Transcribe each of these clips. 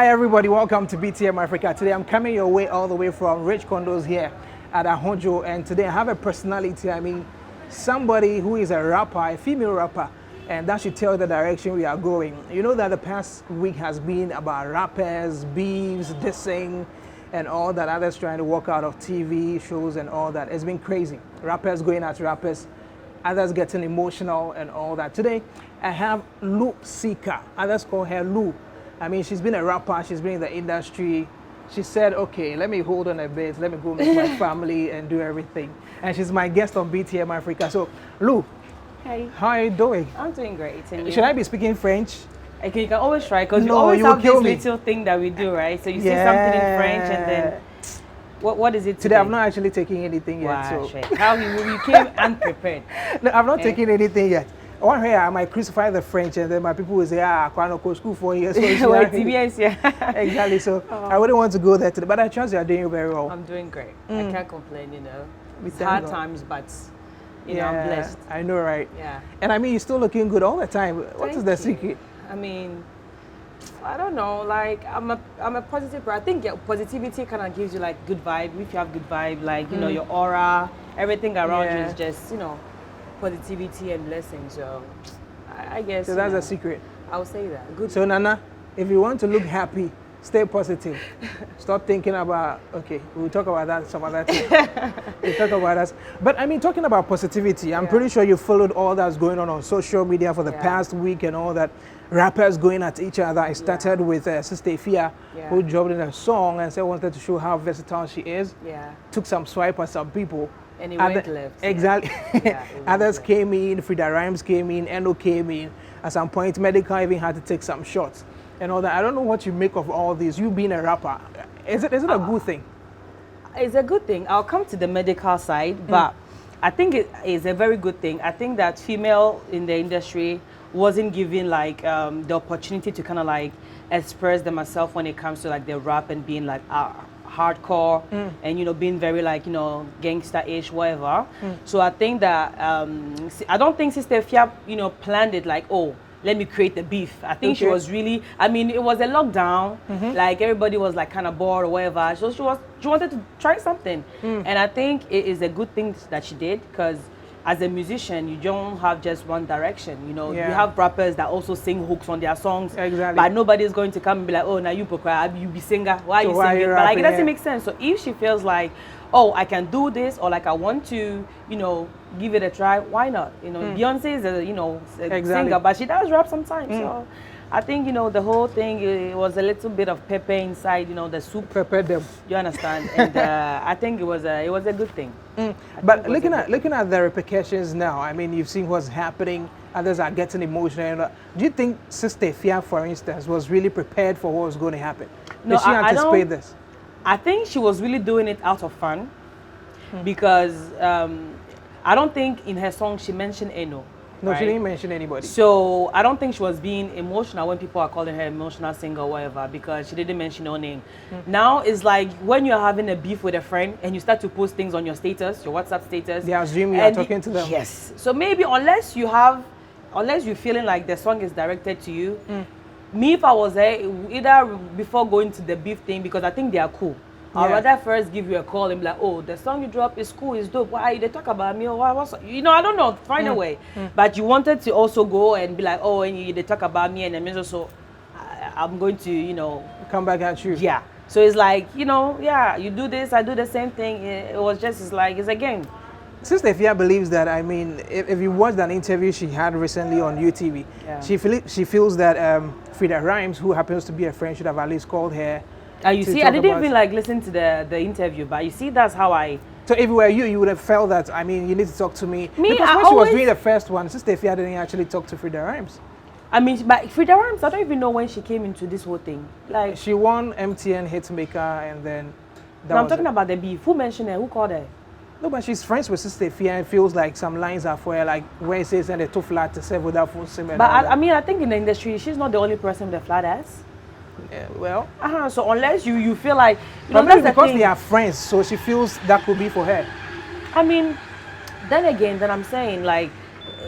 Hi everybody, welcome to BTM Africa. Today I'm coming your way all the way from Rich Condos here at Ahonjo, and today I have a personality, somebody who is a rapper, a female rapper, and that should tell the direction we are going. You know that the past week has been about rappers, beefs, dissing, and all that, others trying to walk out of TV shows and all that. It's been crazy. Rappers going at rappers, others getting emotional and all that. Today I have Lousika, others call her Lou. She's been a rapper, she's been in the industry. She said, okay, let me hold on a bit, let me go meet my family and do everything. And she's my guest on BTM Africa. So, Lou, hey, how are you doing? I'm doing great. And you? Should I be speaking French? Okay, you can always try, because you always have this little thing that we do, right? So you say something in French and then, what is it today? I'm not actually taking anything yet. Wow, so. How you came unprepared. No, I'm not taking anything yet. One day I might crucify the French, and then my people will say, I can't go to school 4 years. So exactly. So I wouldn't want to go there today, but I trust you are doing very well. I'm doing great. I can't complain, It's hard times, but I'm blessed. I know, right? Yeah. And you're still looking good all the time. What is the secret? I don't know. Like I'm a positive person. I think positivity kind of gives you like good vibe. If you have good vibe, your aura, everything around you is just positivity and blessings. So I guess. So that's a secret. I would say that. Good. So Nana, if you want to look happy, stay positive. Stop thinking about, okay, we'll talk about that some other time. We'll talk about that. But talking about positivity, I'm pretty sure you followed all that's going on social media for the past week and all that. Rappers going at each other. I started with Sister Fia, who dropped in a song and said wanted to show how versatile she is. Yeah. Took some swipe at some people. And it went left. Exactly. Others came in, Freda Rhymez came in, Eno came in. At some point, Medical even had to take some shots and all that. I don't know what you make of all this. You being a rapper, is it a good thing? It's a good thing. I'll come to the medical side, but I think it is a very good thing. I think that female in the industry wasn't given the opportunity to kind of express themselves when it comes to the rap and being hardcore and being very gangster-ish, whatever. So I think that I don't think Sister Fia planned it let me create the beef. I think she was really, it was a lockdown, everybody was kind of bored or whatever. So she wanted to try something. And I think it is a good thing that she did, because as a musician, you don't have just one direction. You have rappers that also sing hooks on their songs. Exactly. But nobody's going to come and be like, oh, now you be singer. Why are you singing? But it doesn't make sense. So if she feels like, oh, I can do this, or I want to, give it a try, why not? Beyonce is a singer, but she does rap sometimes. So I think, the whole thing, it was a little bit of pepper inside, the soup. Pepper them. You understand? And I think it was a good thing. But looking at the repercussions now, you've seen what's happening. Others are getting emotional. Do you think Sister Fia, for instance, was really prepared for what was going to happen? No, Did she anticipate this? I think she was really doing it out of fun, because I don't think in her song she mentioned Eno. No, right? She didn't mention anybody. So I don't think she was being emotional when people are calling her emotional singer or whatever, because she didn't mention no name. Now it's like when you're having a beef with a friend and you start to post things on your status, your WhatsApp status. They assume you are talking to them. Yes. So maybe unless you're feeling like the song is directed to you, me, if I was there, either before going to the beef thing, because I think they are cool, I'd rather first give you a call and be like, oh, the song you drop is cool, it's dope. Why they talk about me? Or what's I don't know. Find a way. But you wanted to also go and be like, oh, and they talk about me, and then also I'm going to, come back at you. Yeah. So it's like, you do this, I do the same thing. It was just it's a game. Sister Fia believes that, if you watched an interview she had recently on UTV, she feels that Freda Rhymez, who happens to be a friend, should have at least called her. You see, I didn't even listen to the interview, but you see, that's how I. So if it were you would have felt that, you need to talk to me. Because when she was doing the first one, Sister Fia didn't actually talk to Freda Rhymez. But Freda Rhymez, I don't even know when she came into this whole thing. She won MTN Hitmaker, and then. I'm talking about the beef. Who mentioned her? Who called her? No, but she's friends with Sister Fia and feels like some lines are for her, where it says and they're too flat to serve without full sim. But I think in the industry, she's not the only person with a flat ass. Yeah, well. So unless you feel like, but maybe because they are friends, so she feels that could be for her. Then I'm saying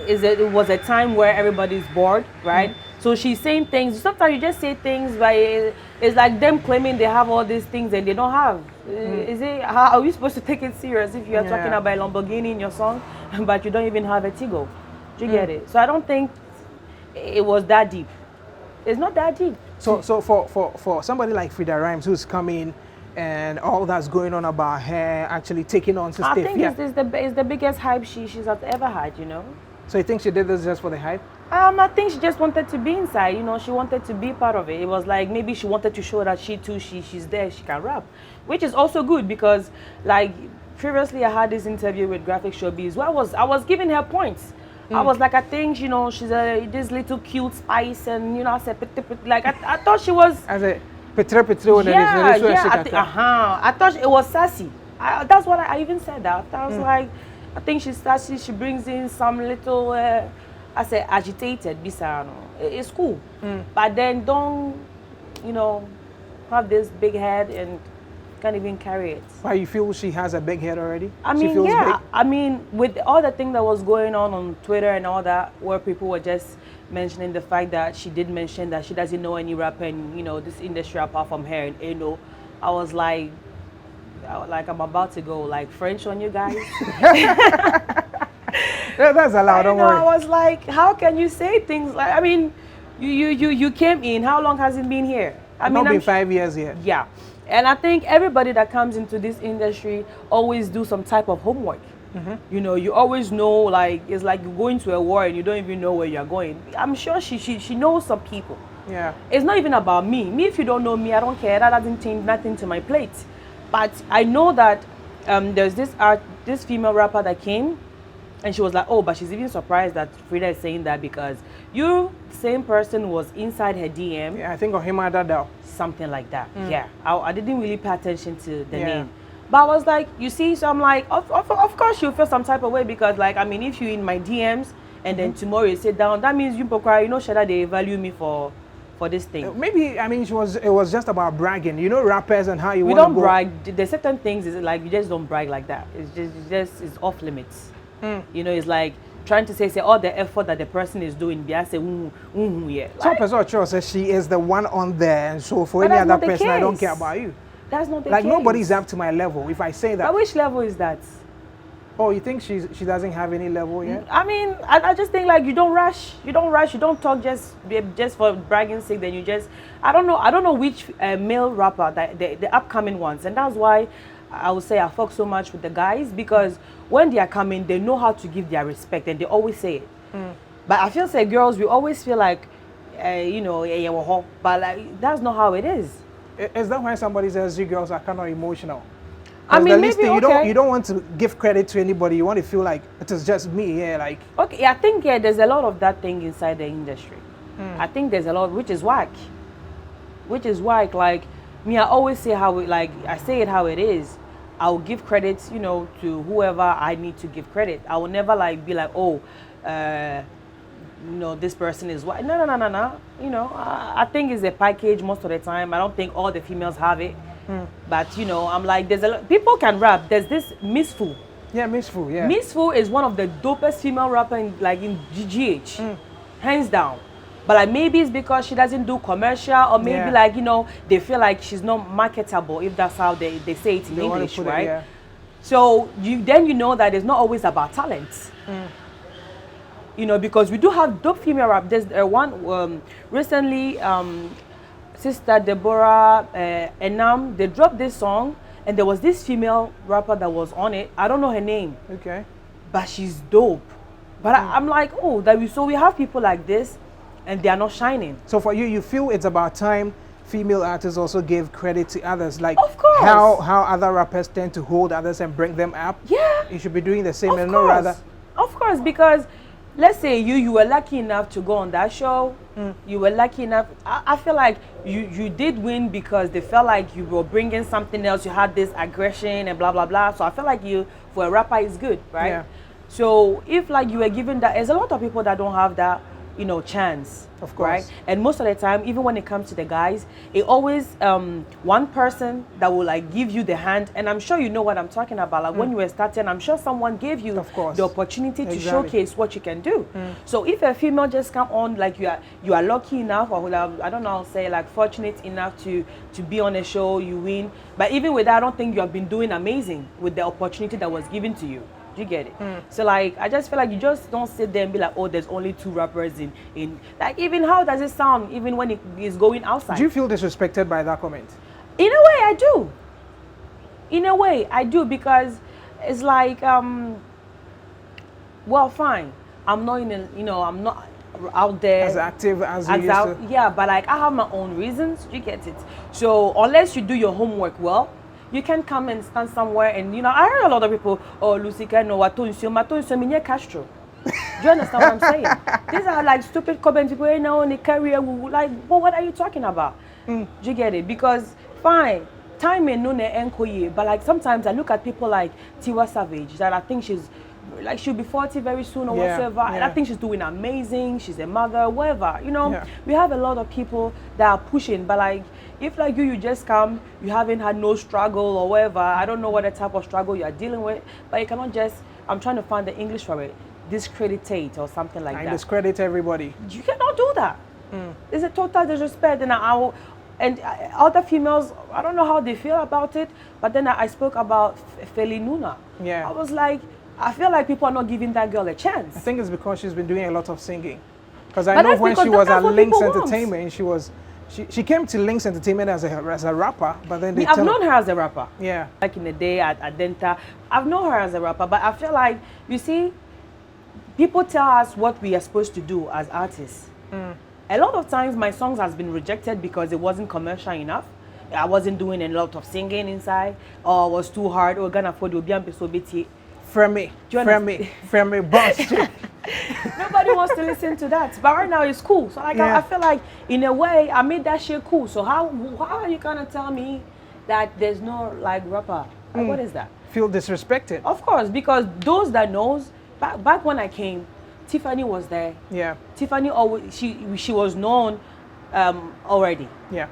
it was a time where everybody's bored, right? So she's saying things. Sometimes you just say things, but it's like them claiming they have all these things and they don't have. Is it? How are we supposed to take it serious if you are talking about a Lamborghini in your song, but you don't even have a Tigo? Do you get it? So I don't think it was that deep. It's not that deep. So for somebody like Freda Rhymez who's coming and all that's going on about her actually taking on to Steph. I think it's the biggest hype she's ever had, you know. So you think she did this just for the hype? I think she just wanted to be inside, you know. She wanted to be part of it. It was like maybe she wanted to show that she's there, she can rap, which is also good because like previously I had this interview with Graphic Showbiz where I was giving her points. I was like, I think, you know, she's this little cute spice, and you know, I said, like I thought she was. As a petre I thought it was sassy. That's what I even said that. I was like, I think she's sassy. She brings in some little, I said, agitated bisano. It's cool, but then don't, you know, have this big head and can't even carry it. Why, you feel she has a big head already? I mean, yeah. Big? I mean, with all the thing that was going on Twitter and all that, where people were just mentioning the fact that she did mention that she doesn't know any rapper in, you know, this industry apart from her and Eno, I was like I'm about to go like French on you guys. That's allowed. Don't worry. I was like, how can you say things like? I mean, you came in. How long has it been here? I mean, not been 5 years yet. Yeah. And I think everybody that comes into this industry always do some type of homework. You know, you always know, like, it's like you're going to a war and you don't even know where you're going. I'm sure she knows some people. Yeah. It's not even about me. If you don't know me, I don't care. That doesn't change nothing to my plate. But I know that there's this female rapper that came and she was like, oh, but she's even surprised that Freda is saying that because same person was inside her DM. Yeah, I think of him at that. Something like that. Yeah, I didn't really pay attention to the name, but I was like, you see, so I'm like, of course you'll feel some type of way because, like, I mean, if you in my DMs and then tomorrow you sit down, that means you know, Shada, they value me for this thing. Maybe, I mean, it was just about bragging, you know, rappers and how you we want to don't brag. There's certain things is like you just don't brag like that. It's off limits. You know, it's like trying to say all the effort that the person is doing, yeah. Some person says she is the one on there, and so for any other person, I don't care about you. That's not the case. Like nobody's up to my level. If I say that. But which level is that? Oh, you think she doesn't have any level yet? I mean, I just think like you don't rush. You don't talk just for bragging's sake. Then you just I don't know which male rapper that the upcoming ones, and that's why I would say I fuck so much with the guys because when they are coming, they know how to give their respect and they always say it. But I feel say girls, we always feel like, you know, but like that's not how it is. Is that why somebody says you girls are kind of emotional? I mean, maybe you don't want to give credit to anybody. You want to feel like it is just me, yeah, like. Okay, I think there's a lot of that thing inside the industry. I think there's a lot, which is whack. Like me, I always say I say it how it is. I will give credit, you know, to whoever I need to give credit. I will never like be like, oh, you know, this person is white. No. You know, I think it's a package most of the time. I don't think all the females have it. But, you know, I'm like, there's a lot. People can rap. There's this Miss Fu. Yeah, Miss Fu, yeah. Miss Fu is one of the dopest female rapper in GGH. Hands down. But like maybe it's because she doesn't do commercial or maybe like, you know, they feel like she's not marketable if that's how they say it in English, right? So you know that it's not always about talent. You know, because we do have dope female rap. There's one recently, Sister Deborah Enam, they dropped this song and there was this female rapper that was on it. I don't know her name. Okay. But she's dope. But I'm like, oh, so we have people like this and they are not shining. So for you feel it's about time female artists also give credit to others, like of course. how other rappers tend to hold others and bring them up. Yeah. You should be doing the same of and course. not rather. Of course, because let's say you were lucky enough to go on that show. You were lucky enough. I feel like you did win because they felt like you were bringing something else. You had this aggression and blah, blah, blah. So I feel like for a rapper is good, right? Yeah. So if like you were given that, there's a lot of people that don't have that. chance. Of course. Right? And most of the time, even when it comes to the guys, it always one person that will like give you the hand. And I'm sure you know what I'm talking about. Like when you were starting, I'm sure someone gave you the opportunity to showcase what you can do. So if a female just come on, like you are lucky enough, or I don't know, I'll say like fortunate enough to be on a show, you win. But even with that, I don't think you have been doing amazing with the opportunity that was given to you. You get it? So like I just feel like you just don't sit there and be like, oh, there's only 2 rappers in like, even how does it sound even when it is going outside? Do you feel disrespected by that comment? In a way I do. In a way I do, because it's like well, fine, I'm not I'm not out there as active as you used to. Yeah, but like I have my own reasons. You get it? So unless you do your homework well, you can come and stand somewhere and, I heard a lot of people, oh, Lousika, no, Maton Castro. Do you understand what I'm saying? These are like stupid comments, people, in a career, like, well, what are you talking about? Do you get it? Because, fine, time may know enkoye, but like sometimes I look at people like Tiwa Savage, that I think she'll be 40 very soon or whatsoever, and I think she's doing amazing, she's a mother, whatever, we have a lot of people that are pushing, but like, if like you just come, you haven't had no struggle or whatever, I don't know what the type of struggle you are dealing with, but you cannot just, I'm trying to find the English for it, discreditate or something like that. Discredit everybody. You cannot do that. It's a total disrespect, and other females, I don't know how they feel about it, but then I spoke about Feli Nuna. Yeah. I was like, I feel like people are not giving that girl a chance. I think it's because she's been doing a lot of singing. Because I know when she was at Lynx Entertainment, she came to Lynx Entertainment as a rapper, but then I've known her as a rapper. Yeah. Like in the day at Denta, I've known her as a rapper, but I feel like, you see, people tell us what we are supposed to do as artists. A lot of times my songs has been rejected because it wasn't commercial enough. I wasn't doing a lot of singing inside, or was too hard, or gonna afford to Frame me, boss. Nobody wants to listen to that, but right now it's cool. So like I feel like in a way I made that shit cool. So how are you gonna tell me that there's no like rapper? Like, what is that? Feel disrespected? Of course, because those that knows, back when I came, Tiffany was there. Yeah. Tiffany always she was known already. Yeah.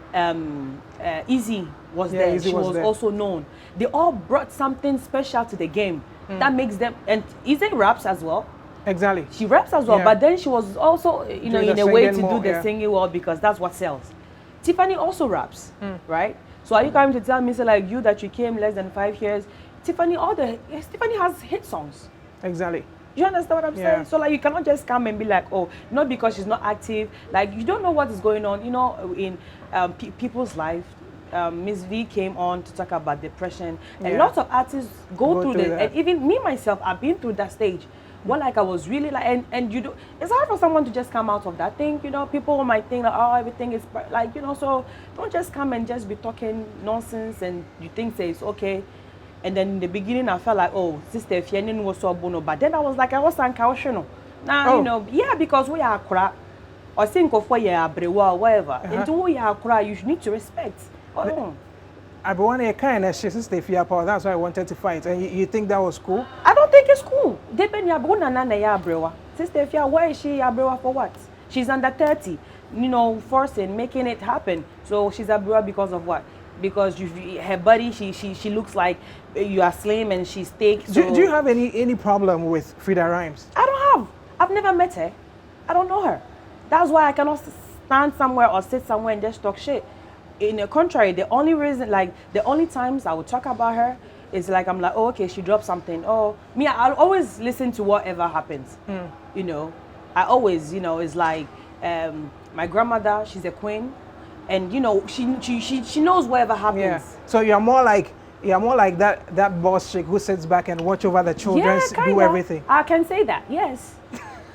Easy was there. She was also known. They all brought something special to the game that makes them, and Easy raps as well. Exactly. She raps as well, but then she was also, in a way to do the singing well, because that's what sells. Tiffany also raps, right? So are you coming to tell me, so like you that you came less than 5 years, Tiffany has hit songs. Exactly. You understand what I'm saying? So like you cannot just come and be like, oh, not because she's not active. Like you don't know what is going on, in people's life. Miss V came on to talk about depression. A lot of artists go through this, and even me myself, I've been through that stage. Well, like I was really like, and it's hard for someone to just come out of that thing. People might think that, oh, everything is like, so don't just come and just be talking nonsense and you think say it's okay. And then in the beginning, I felt like, oh, sister, if you was so bono, but then I was like, I was uncautional. Now, because we are crap, or think of where you are brewa or whatever. And to we are crap, you need to respect. Oh. I want a kind of sister if you are power. That's why I wanted to fight. And you think that was cool? I don't think it's cool. Depend ya bona na ya brewa. Sister, if you are, where is she ya brewa for what? She's under 30, forcing, making it happen. So she's a brewa because of what? Because her body, she looks like you are slim and she's thick. So. Do you have any problem with Freda Rhymez? I don't have. I've never met her. I don't know her. That's why I cannot stand somewhere or sit somewhere and just talk shit. In the contrary, the only times I would talk about her is like, I'm like, oh, okay, she dropped something. Oh, me, I'll always listen to whatever happens. I always, it's like my grandmother, she's a queen. And she knows whatever happens. Yeah. So you're more like that boss chick who sits back and watch over the children, do everything. I can say that, yes.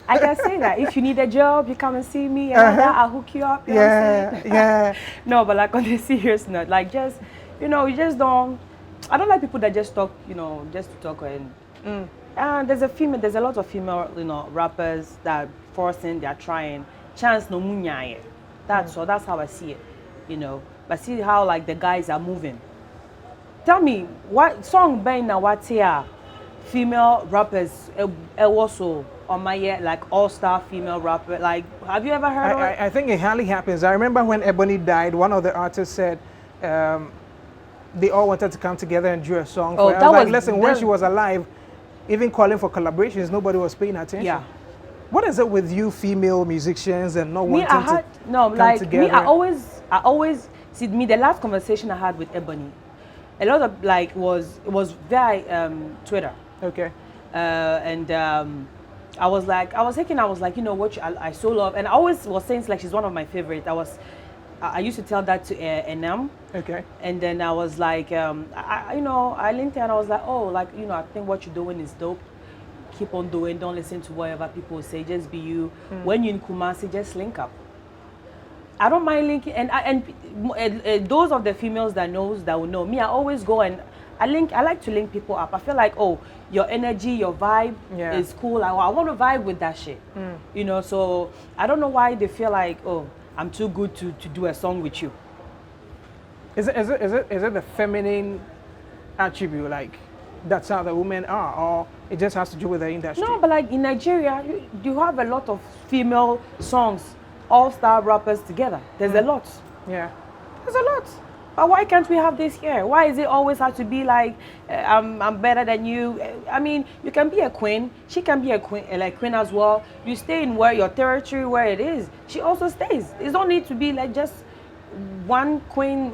I can say that. If you need a job, you come and see me, and I'll hook you up. You know what I'm saying? No, but like on the serious note, like just, you just don't. I don't like people that just talk, just to talk. And there's a lot of female, rappers that forcing, they're trying. Chance no munyaye. That's how I see it, But see how like the guys are moving. Tell me, what song bang now? What here? Female rappers also on my year, like all-star female rapper. Like, have you ever heard of it? I think it hardly happens. I remember when Ebony died, one of the artists said they all wanted to come together and do a song for her. I was like, listen, when she was alive, even calling for collaborations, nobody was paying attention. Yeah. What is it with you female musicians and not wanting to come together? Me, I always see me. The last conversation I had with Ebony, a lot of like was via Twitter. Okay. And I was like, you know what, I so love, and I always was saying like she's one of my favorites. I used to tell that to NM. Okay. And then I was like, I linked her and I was like, oh, like, you know, I think what you're doing is dope. Keep on doing. Don't listen to whatever people say. Just be you. When you're in Kumasi, just link up. I don't mind linking, and those of the females that will know me. I always go and I like to link people up. I feel like, oh, your energy, your vibe is cool. I want to vibe with that shit. You know, so I don't know why they feel like, oh, I'm too good to do a song with you. Is it the feminine attribute, like that's how the women are, or it just has to do with the industry? No, but like in Nigeria, you have a lot of female songs, all-star rappers together. There's a lot. Yeah. There's a lot. But why can't we have this here? Why is it always have to be like, I'm better than you? I mean, you can be a queen. She can be a queen, like queen as well. You stay in where your territory, where it is. She also stays. It don't need to be like just one queen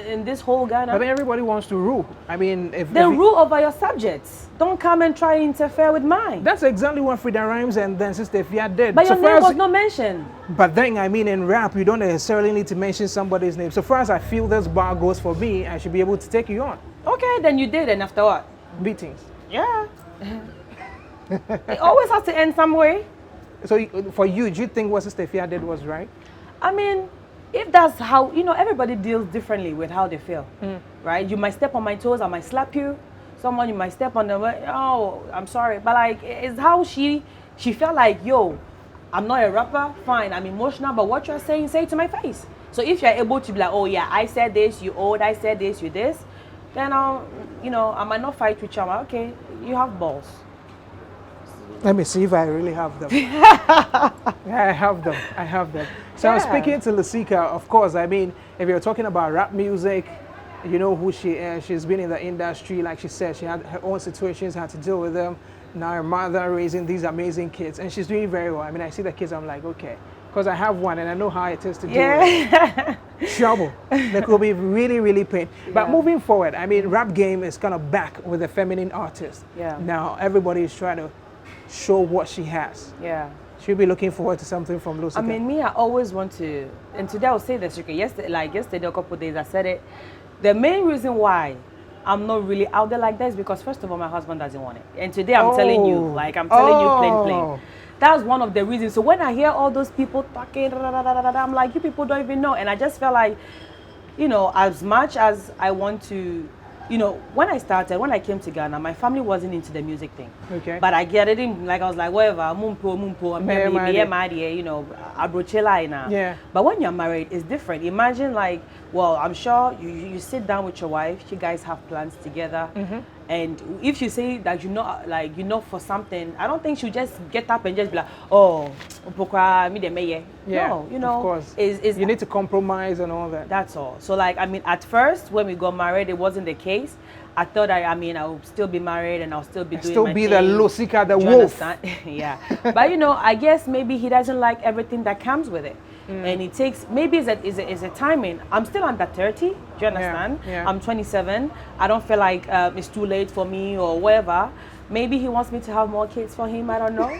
in this whole Ghana. But everybody wants to rule. I mean, then rule over your subjects. Don't come and try to interfere with mine. That's exactly what Freda Rhymez and then Sister Fia did. But your name was not mentioned. But then, I mean, in rap, you don't necessarily need to mention somebody's name. So far as I feel this bar goes for me, I should be able to take you on. Okay, then you did, and after what? Beatings. Yeah. It always has to end some way. So for you, do you think what Sister Fia did was right? I mean, if that's how, you know, everybody deals differently with how they feel, right? You might step on my toes, I might slap you. Someone, you might step on them, oh, I'm sorry. But like, it's how she felt like, yo, I'm not a rapper, fine, I'm emotional, but what you're saying, say it to my face. So if you're able to be like, oh yeah, I said this, you owed, I said this, you this, then you know, I might not fight with you. I'm like, okay, you have balls. Let me see if I really have them. Yeah, I have them. So I was speaking to Lousika, of course. I mean, if you're talking about rap music, you know who she is. She's been in the industry, like she said. She had her own situations, had to deal with them. Now her mother raising these amazing kids, and she's doing very well. I mean, I see the kids, I'm like, okay. Because I have one, and I know how it is to deal with trouble. That could be really, really pain. But moving forward, I mean, rap game is kind of back with a feminine artist. Yeah. Now, everybody is trying to show what she has. Yeah. She'll be looking forward to something from Lousika. I mean, me, I always want to, and today I'll say this, yesterday, a couple of days, I said it. The main reason why I'm not really out there like that is because, first of all, my husband doesn't want it. And today I'm telling you, like, I'm telling you plain. That's one of the reasons. So when I hear all those people talking, I'm like, you people don't even know. And I just felt like, you know, as much as I want to, you know, when I came to Ghana, my family wasn't into the music thing. Okay. But I get it in, like, I was like, whatever, mumpo, you know, abrochela. Yeah. But when you're married, it's different. Imagine, like, well, I'm sure you sit down with your wife, you guys have plans together. And if you say that you're not for something, I don't think she'll just get up and just be like, oh, yeah. No, you know, of course. You need to compromise and all that. That's all. So, like, I mean, at first, when we got married, it wasn't the case. I thought, I will still be married and I'll still be doing my thing. The Lousika, the wolf. Yeah. But, you know, I guess maybe he doesn't like everything that comes with it. And it takes, maybe it's a timing. I'm still under 30, do you understand? Yeah. I'm 27. I don't feel like it's too late for me or whatever. Maybe he wants me to have more kids for him, I don't know.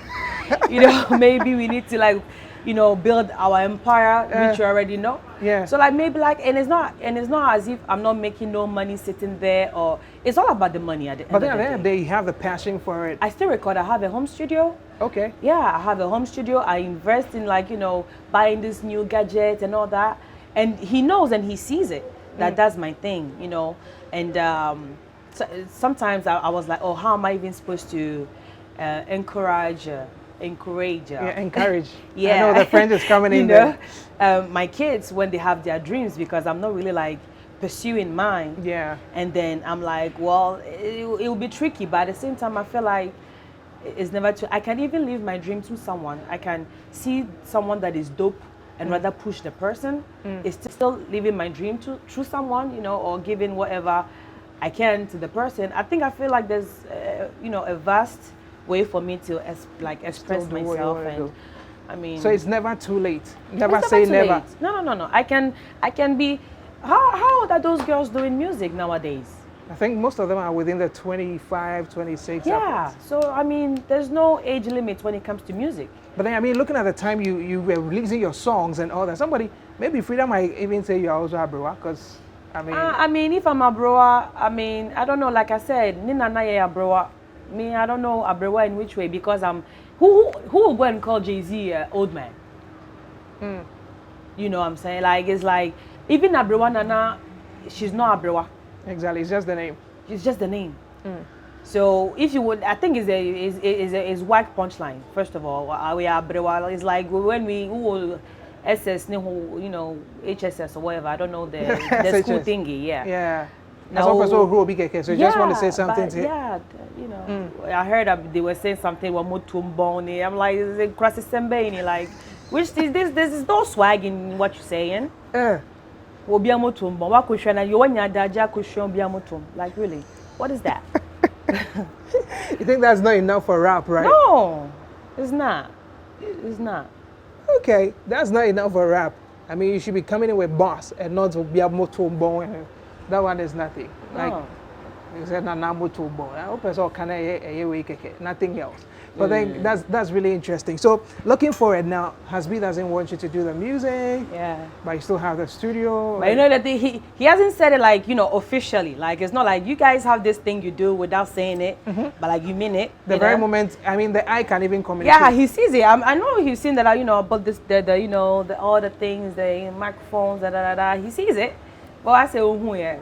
You know, maybe we need to, like, you know, build our empire, which you already know. Yeah. So like maybe like, and it's not as if I'm not making no money sitting there, or it's all about the money at the end of the day. But then they have the passion for it. I still record. I have a home studio. Okay. Yeah, I have a home studio. I invest in, like, you know, buying this new gadget and all that. And he knows and he sees it that that's my thing, you know. And so sometimes I was like, oh, how am I even supposed to encourage. Yeah, encourage. Yeah. I know the French is coming in there. My kids, when they have their dreams, because I'm not really like pursuing mine. Yeah. And then I'm like, well, it will be tricky, but at the same time, I feel like it's never too. I can even live my dream to someone. I can see someone that is dope and rather push the person. It's still living my dream through someone, you know, or giving whatever I can to the person. I feel like there's, you know, a vast way for me to express myself, and I mean. So it's never too late. Never say never. Late. No. I can be. How old are those girls doing music nowadays? I think most of them are within the 25, 26. Yeah. Upwards. So I mean, there's no age limit when it comes to music. But then, I mean, looking at the time you were releasing your songs and all that, maybe Freda might even say you're also a brewer, because, I mean, if I'm a brewer, I mean, I don't know, like I said, Nina na a brewer. Me, I don't know a brewer in which way, because who will go and call Jay-Z old man? You know what I'm saying? Like, it's like, even a brewer, Nana, she's not a brewer. Exactly, it's just the name. It's just the name. So if you would, I think is whack punchline. First of all, we are brewa. It's like when we SS, you know, HSS or whatever. I don't know the school thingy. Yeah. Yeah. Now, some person who will be KK, so you just want to say something to yeah, you know. I heard that they were saying something about Mutumboni. I'm like, it's a crassi sembeni. Like, which is this? There's no swag in what you're saying. Like, really, what is that? You think that's not enough for rap, right? No, it's not. It's not. Okay, that's not enough for rap. I mean, you should be coming in with boss and not to be a motor. That one is nothing. Like, you said, "Na motor bone." I hope it's all kind of nothing else. But then that's really interesting. So looking forward now, Hasbi doesn't want you to do the music. Yeah. But you still have the studio. But you know that he hasn't said it like, you know, officially. Like, it's not like you guys have this thing you do without saying it, but like you mean it. The very moment, I mean, the eye can even communicate. Yeah, he sees it. I know he's seen that, you know, about this, you know, all the things, the microphones, He sees it. But I say, yeah.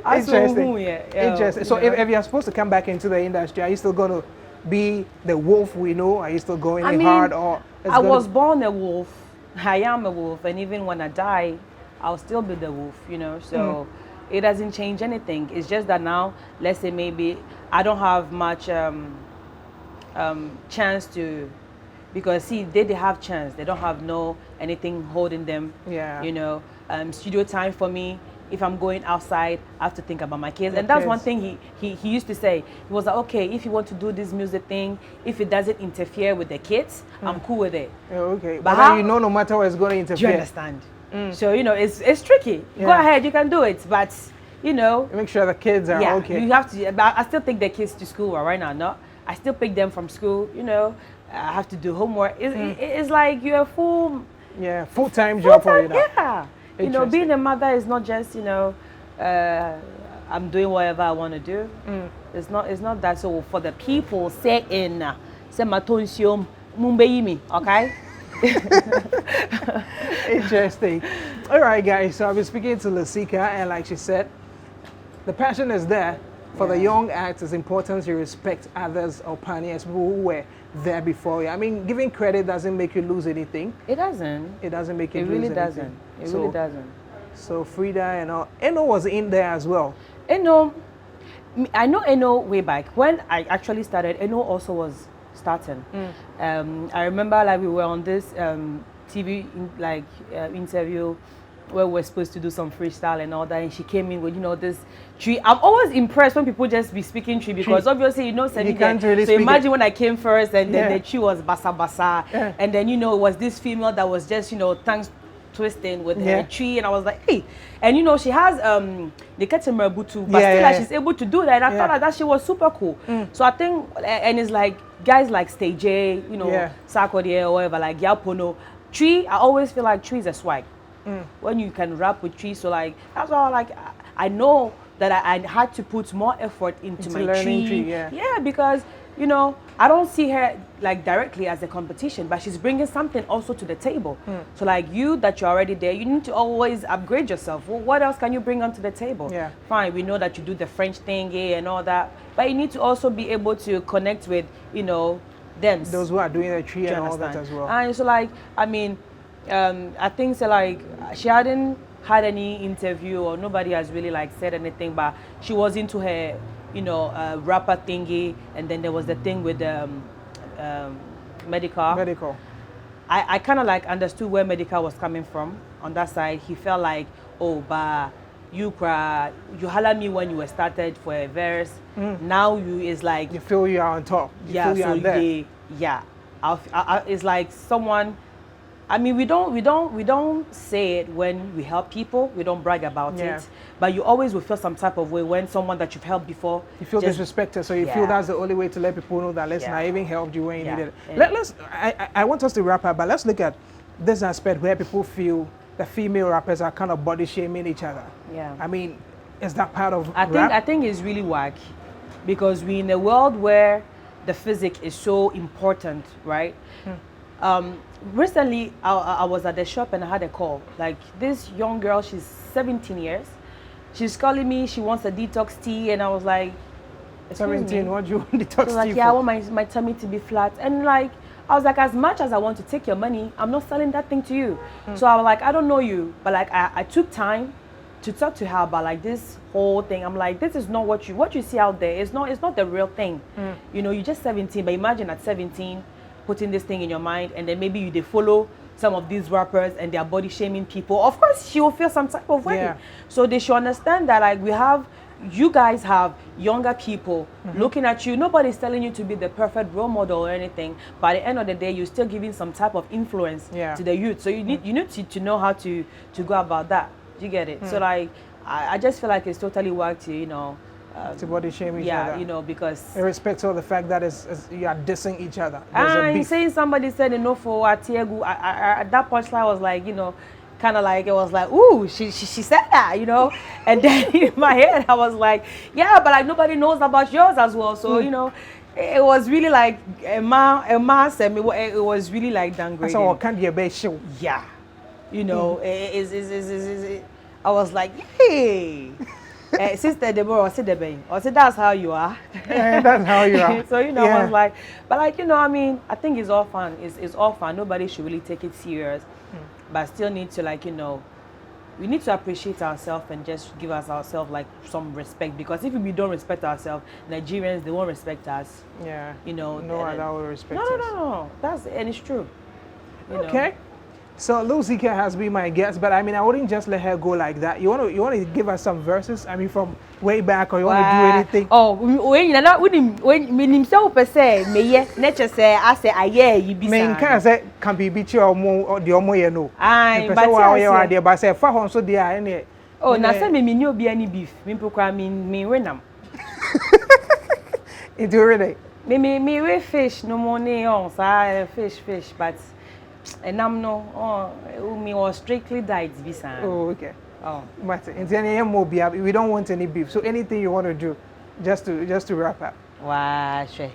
Interesting. Interesting. So if you're supposed to come back into the industry, are you still going to be the wolf we know? Are you still going hard? Or I was born a wolf. I am a wolf. And even when I die, I'll still be the wolf, you know. So it doesn't change anything. It's just that now, let's say maybe I don't have much chance to, because see, they have chance. They don't have anything holding them. Yeah. You know, studio time for me. If I'm going outside, I have to think about my kids. And that's one thing he used to say. He was like, okay, if you want to do this music thing, if it doesn't interfere with the kids, I'm cool with it. Okay. But then you know no matter what, it's going to interfere. Do you understand? So, you know, it's tricky. Yeah. Go ahead, you can do it. But, you know. Make sure the kids are okay. You have to. But I still take the kids to school right now. No, I still pick them from school, you know. I have to do homework. It's like you're a full-time job for you now. Yeah. You know, being a mother is not just, you know, I'm doing whatever I want to do. It's not that. So for the people, say matonsium mumbeimi, okay? Interesting. All right, guys. So I've been speaking to Lousika, and like she said, the passion is there. For the young acts, it's important to respect others or pioneers, people who were there before you. I mean, giving credit doesn't make you lose anything. It doesn't. It doesn't make you lose anything. It really doesn't. So Freda and all. Eno was in there as well. Eno, I know Eno way back. When I actually started, Eno also was starting. I remember like we were on this TV interview where we're supposed to do some freestyle and all that, and she came in with, you know, this tree. I'm always impressed when people just be speaking tree, because obviously, you know, you can't really so imagine when I came first, and then the tree was basa basa, and then, you know, it was this female that was just, you know, tongues twisting with her tree, and I was like, hey, and you know, she has the Ketemabutu, but still she's able to do that, and I thought that she was super cool. So I think, and it's like guys like Stage A, you know, Sarkodie or whatever, like Yapono, Tree. I always feel like Tree is a swag. When you can rap with Tree, so like that's all. Like I know that I had to put more effort into my Tree. Yeah, because, you know, I don't see her like directly as a competition, but she's bringing something also to the table. So like you that you're already there, you need to always upgrade yourself. Well, what else can you bring onto the table? Yeah. Fine, we know that you do the French thing and all that, but you need to also be able to connect with, you know, them. Those who are doing the Tree and all that as well. And so like, I mean, I think so like she hadn't had any interview, or nobody has really like said anything, but she was into her you know, rapper thingy, and then there was the thing with Medical. Medical. I kind of like understood where Medical was coming from on that side. He felt like, oh, but you holla me when you were started for a verse. Now you is like you feel you are on top. You feel you are there. It's like someone. I mean, we don't say it when we help people. We don't brag about it. But you always will feel some type of way when someone that you've helped before. You feel disrespected, so you feel that's the only way to let people know that, listen, I even helped you when you needed it. I want us to wrap up, but let's look at this aspect where people feel the female rappers are kind of body shaming each other. Yeah. I mean, is that part of rap? I think it's really whack, because we're in a world where the physique is so important, right? Recently, I was at the shop and I had a call. Like, this young girl, she's 17 years. She's calling me, she wants a detox tea, and I was like, 17, what do you want detox tea like, for? I want my tummy to be flat. And like, I was like, as much as I want to take your money, I'm not selling that thing to you. So I was like, I don't know you, but like, I took time to talk to her about like this whole thing. I'm like, this is not what you see out there. It's not the real thing. You know, you're just 17, but imagine at 17, putting this thing in your mind, and then maybe they follow some of these rappers and they're body shaming people. Of course, she will feel some type of way. So they should understand that, like, you guys have younger people looking at you. Nobody's telling you to be the perfect role model or anything, but at the end of the day, you're still giving some type of influence to the youth. So you need to know how to go about that. Do you get it? So like, I just feel like it's totally work to, you know, to body shame each other. Yeah, you know, because irrespective of the fact that you are dissing each other. I'm saying somebody said enough for Atiegu. At that punchline was like, you know, kind of like, it was like, ooh, she said that, you know. And then in my head, I was like, yeah, but like nobody knows about yours as well. So you know, it was really like a man said me. It was really like downgrading. So what can be a best show? Yeah, you know, I was like, hey. Sister Deborah, I said, that's how you are. That's how you are. So, you know, I was like, but like, you know, I mean, I think it's all fun. It's all fun. Nobody should really take it serious. But still need to, like, you know, we need to appreciate ourselves and just give ourselves like some respect, because if we don't respect ourselves, Nigerians, they won't respect us. Yeah. You know. No one will respect us. No. And it's true. You okay. know. So Lousika has been my guest, but I mean, I wouldn't just let her go like that. You want to give us some verses? I mean, from way back, or you want to do anything? Oh, when you know when himself per se, me nature say I say you be. Me can say can be beat you or the omo you know. Aye, but you are there, but say for hon so there any. Oh, na say me no be any beef. Me pokra me renam. It already. Me we fish no money on fish, but. And I'm me was strictly diet bisa. Oh, okay. Oh, but we don't want any beef. So anything you want to do, just to wrap up. Wow, sure.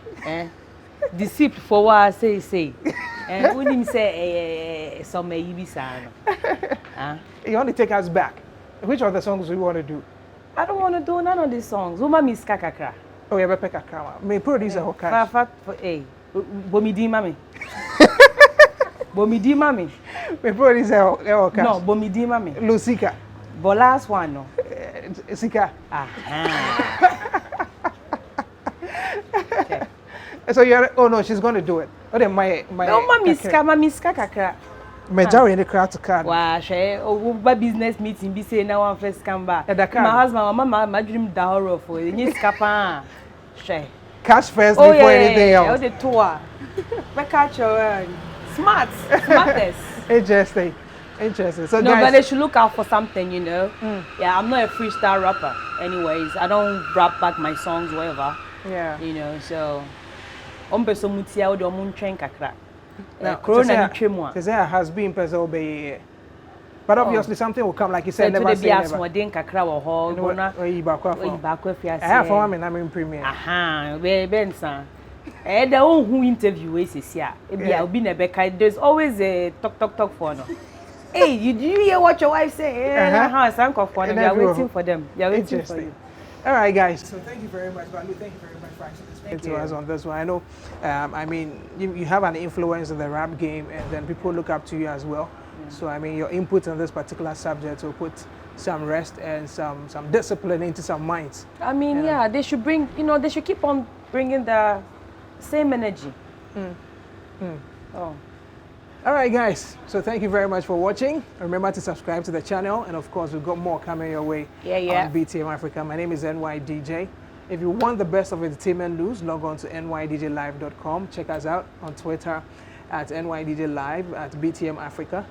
Deceit for what I say. And when him say some bisa. You want to take us back? Which of the songs do you want to do? I don't want to do none of these songs. Uma miss kakakra. Oh, yeah, but kakakra. Me producer hokash. Bomidi mami. Bomidi mami. Me producer hokash. No, bomidi mami. Lousika. But last one no. Sika. Okay. So you're no, she's going to do it. Oh, then my no, mami ska kakra. Me jaw in the crowd to card. Wow, share over business meeting be say now one first come back. My husband, my dream da horror for you. Need scapa. Share. Cash first before anything else. Oh, the tour. We catch your smartest. Interesting. So no, guys, but they should look out for something, you know. Yeah, I'm not a freestyle rapper. Anyways, I don't rap back my songs, whatever. Yeah. You know, so. Ombeso mutia odi omun train kakra. Corona has been present, but obviously something will come, like you said, never say never. I have for one I'm in premiere. Benson. The one who interview is here. There's always a talk for no. Hey, you hear what your wife say? We are waiting for them. They are waiting for you. All right, guys. So thank you very much, Balu. Thank you very much for actually speaking to us on this one. I know, I mean, you have an influence in the rap game, and then people look up to you as well. So I mean, your input on this particular subject will put some rest and some discipline into some minds. I mean, yeah, they should bring, they should keep on bringing the same energy. Oh. All right, guys. So thank you very much for watching. Remember to subscribe to the channel, and of course, we've got more coming your way on BTM Africa. My name is NYDJ. If you want the best of entertainment news, log on to nydjlive.com. Check us out on Twitter at nydjlive, at BTM Africa,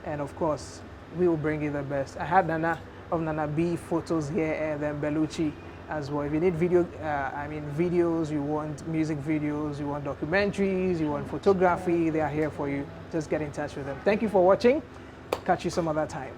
and of course, we will bring you the best. I had Nana of Nana B photos here, and then Belucci as well. If you need videos, you want music videos, you want documentaries, you want photography, they are here for you. Just get in touch with them. Thank you for watching. Catch you some other time.